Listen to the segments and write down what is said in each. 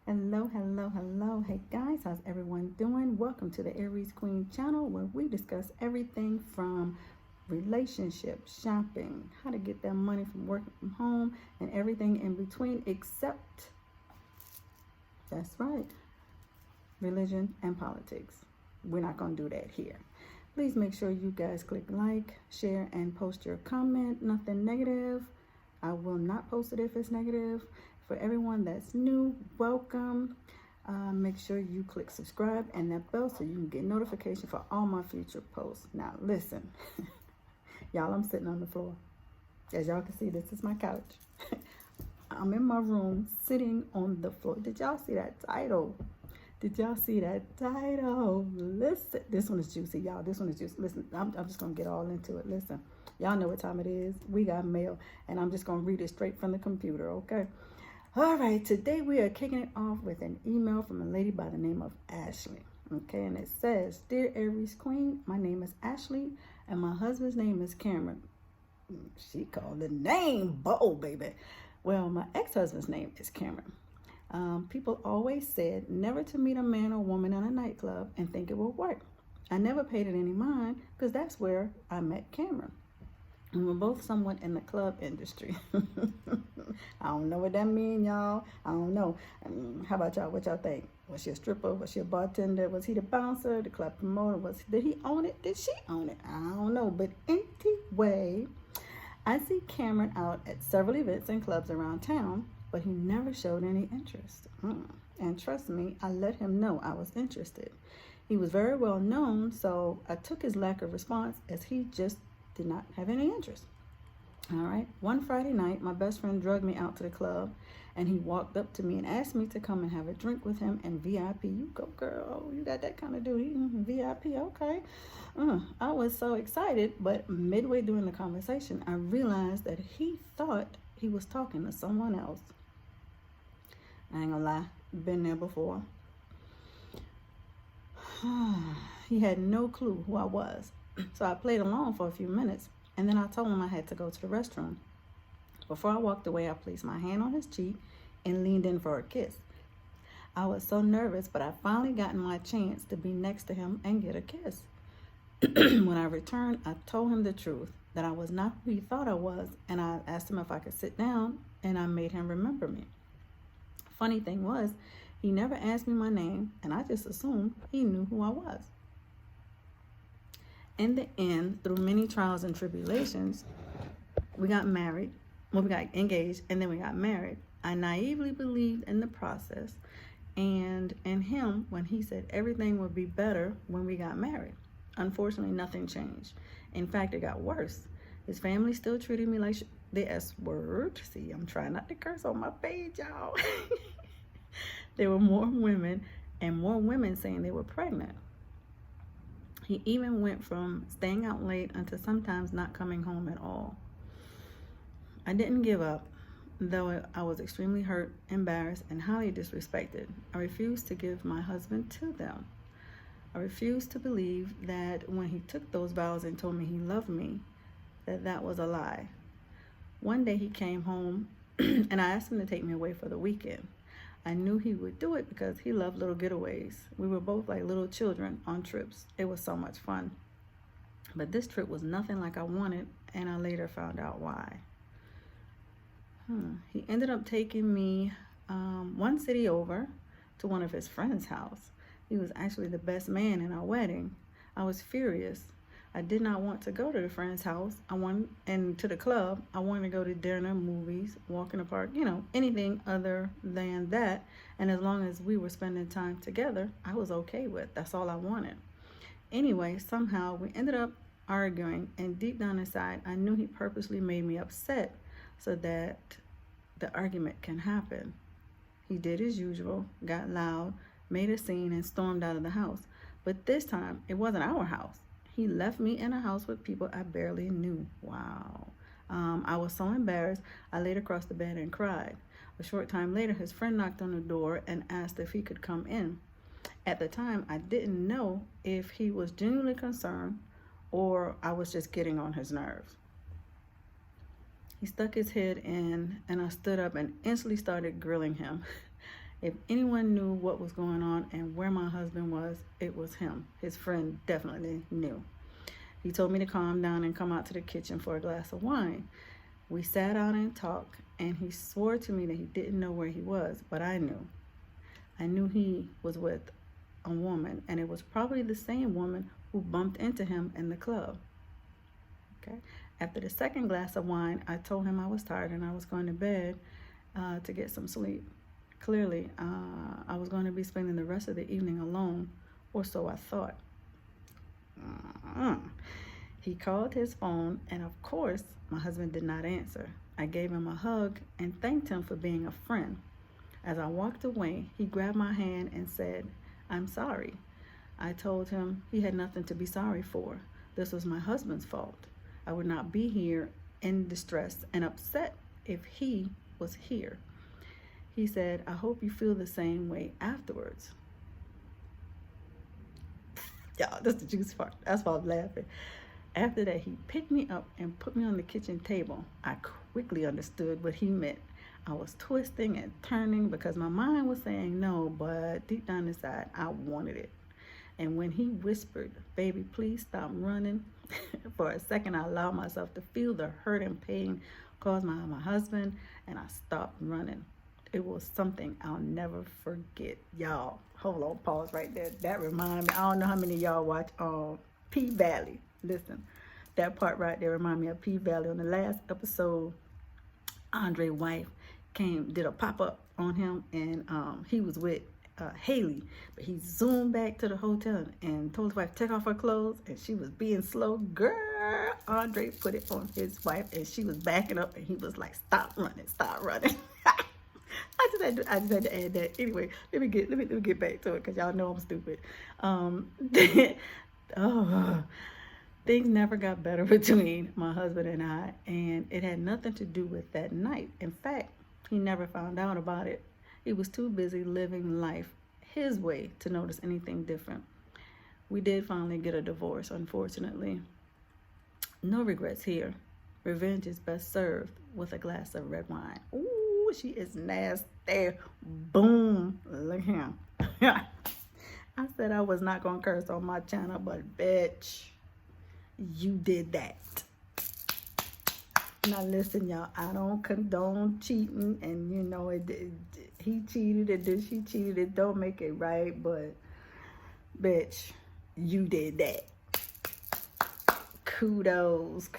Hello, hello, hello. Hey guys, how's everyone doing? Welcome to the Aries Queen channel where we discuss everything from relationships, shopping, how to get that money from working from home, and everything in between except, that's right, religion and politics. We're not going to do that here. Please make sure you guys click like, share, and post your comment. Nothing negative. I will not post it if it's negative. For everyone that's new, welcome. Make sure you click subscribe and that bell so you can get notification for all my future posts. Now listen, y'all, I'm sitting on the floor. As y'all can see, this is my couch. I'm in my room sitting on the floor. Did y'all see that title? Did y'all see that title? Listen, this one is juicy, y'all. This one is juicy. Listen, I'm just going to get all into it. Listen, y'all know what time it is. We got mail, and I'm just going to read it straight from the computer, okay? All right, today we are kicking it off with an email from a lady by the name of Ashley, okay? And it says, Dear Aries Queen, my name is Ashley, and my husband's name is Cameron. She called the name bold, baby. Well, my ex-husband's name is Cameron. People always said never to meet a man or woman in a nightclub and think it will work. I never paid it any mind because that's where I met Cameron. We were both somewhat in the club industry. I don't know what that means, y'all. I don't know. How about y'all? What y'all think? Was she a stripper? Was she a bartender? Was he the bouncer? The club promoter? Did he own it? Did she own it? I don't know. But anyway, I see Cameron out at several events and clubs around town, but he never showed any interest. And trust me, I let him know I was interested. He was very well known, so I took his lack of response as he just did not have any interest. All right. One Friday night, my best friend drugged me out to the club, and he walked up to me and asked me to come and have a drink with him and VIP. You go, girl. You got that kind of duty. VIP. Okay. I was so excited, but midway during the conversation, I realized that he thought he was talking to someone else. I ain't gonna lie. Been there before. He had no clue who I was. So I played along for a few minutes, and then I told him I had to go to the restroom. Before I walked away, I placed my hand on his cheek and leaned in for a kiss. I was so nervous, but I finally gotten my chance to be next to him and get a kiss. When I returned, I told him the truth, that I was not who he thought I was, and I asked him if I could sit down, and I made him remember me. Funny thing was, he never asked me my name, and I just assumed he knew who I was. In the end, through many trials and tribulations, we got married. Well, we got engaged, and then we got married. I naively believed in the process and in him when he said everything would be better when we got married. Unfortunately, nothing changed. In fact, it got worse. His family still treated me like the S word. See, I'm trying not to curse on my page, y'all. There were more women and more women saying they were pregnant. He even went from staying out late until sometimes not coming home at all. I didn't give up, though I was extremely hurt, embarrassed, and highly disrespected. I refused to give my husband to them. I refused to believe that when he took those vows and told me he loved me, that was a lie. One day he came home and I asked him to take me away for the weekend. I knew he would do it because he loved little getaways. We were both like little children on trips. It was so much fun. But this trip was nothing like I wanted, and I later found out why. He ended up taking me one city over to one of his friends' house. He was actually the best man in our wedding. I was furious. I did not want to go to the friend's house. And to the club. I wanted to go to dinner, movies, walk in the park, anything other than that. And as long as we were spending time together, I was okay with. That's all I wanted. Anyway, somehow we ended up arguing, and deep down inside, I knew he purposely made me upset so that the argument can happen. He did as usual, got loud, made a scene, and stormed out of the house. But this time, it wasn't our house. He left me in a house with people I barely knew. Wow. I was so embarrassed, I laid across the bed and cried. A short time later, his friend knocked on the door and asked if he could come in. At the time, I didn't know if he was genuinely concerned or I was just getting on his nerves. He stuck his head in, and I stood up and instantly started grilling him. If anyone knew what was going on and where my husband was, it was him. His friend definitely knew. He told me to calm down and come out to the kitchen for a glass of wine. We sat down and talked, and he swore to me that he didn't know where he was, but I knew. I knew he was with a woman, and it was probably the same woman who bumped into him in the club. Okay. After the second glass of wine, I told him I was tired and I was going to bed to get some sleep. Clearly, I was going to be spending the rest of the evening alone, or so I thought. He called his phone, and of course, my husband did not answer. I gave him a hug and thanked him for being a friend. As I walked away, he grabbed my hand and said, "I'm sorry." I told him he had nothing to be sorry for. This was my husband's fault. I would not be here in distress and upset if he was here. He said, "I hope you feel the same way afterwards." Y'all, that's the juicy part. That's why I'm laughing. After that, he picked me up and put me on the kitchen table. I quickly understood what he meant. I was twisting and turning because my mind was saying no, but deep down inside, I wanted it. And when he whispered, "Baby, please stop running," for a second, I allowed myself to feel the hurt and pain caused by my husband, and I stopped running. It was something I'll never forget. Y'all, hold on, pause right there. That reminds me, I don't know how many of y'all watch P-Valley. Listen, that part right there remind me of P-Valley. On the last episode, Andre's wife did a pop-up on him, and he was with Haley, but he zoomed back to the hotel and told his wife to take off her clothes, and she was being slow. Girl, Andre put it on his wife, and she was backing up, and he was like, "Stop running, stop running." I just had to add that. Anyway, let me get back to it because y'all know I'm stupid. Things never got better between my husband and I, and it had nothing to do with that night. In fact, he never found out about it. He was too busy living life his way to notice anything different. We did finally get a divorce, unfortunately. No regrets here. Revenge is best served with a glass of red wine. Ooh, she is nasty. Boom. Look at him. I said I was not going to curse on my channel, but bitch, you did that. Now listen, y'all, I don't condone cheating, and you know he cheated and then she cheated. It don't make it right, but bitch, you did that. Kudos.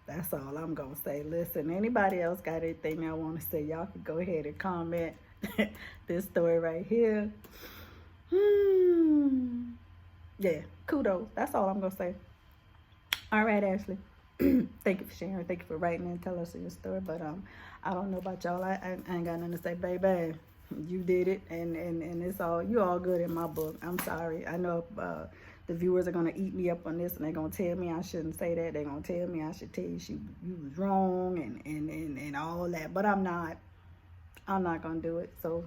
That's all I'm gonna say. Listen, anybody else got anything I want to say, y'all can go ahead and comment. This story right here. Yeah, kudos. That's all I'm gonna say. All right, Ashley. Thank you for sharing. Thank you for writing and telling us your story. But I don't know about y'all. I ain't got nothing to say, baby. You did it, and it's all, you all good in my book. I'm sorry. I know the viewers are gonna eat me up on this, and they're gonna tell me I shouldn't say that. They're gonna tell me I should tell you you was wrong and all that. But I'm not gonna do it. So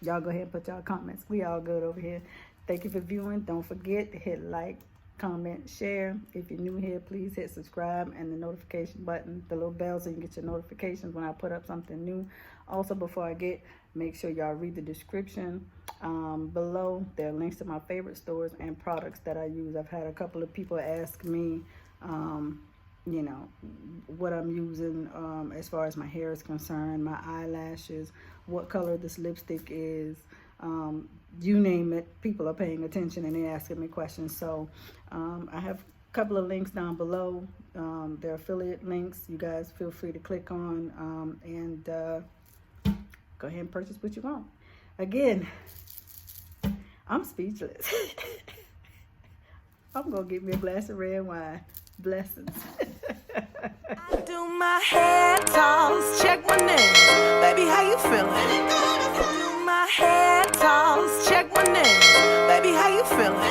y'all go ahead and put y'all comments. We all good over here. Thank you for viewing. Don't forget to hit like, comment, share. If you're new here, please hit subscribe and the notification button, the little bell, so you can get your notifications when I put up something new. Also, before I get, make sure y'all read the description below. There are links to my favorite stores and products that I use. I've had a couple of people ask me, you know, what I'm using as far as my hair is concerned, my eyelashes, what color this lipstick is. You name it, people are paying attention and they're asking me questions. So I have a couple of links down below. They're affiliate links. You guys feel free to click on and go ahead and purchase what you want. Again, I'm speechless. I'm gonna get me a glass of red wine. Blessings. I do my hair toss, check my nails. Baby, how you feeling? I do my hair toss, check my nails. Baby, how you feeling?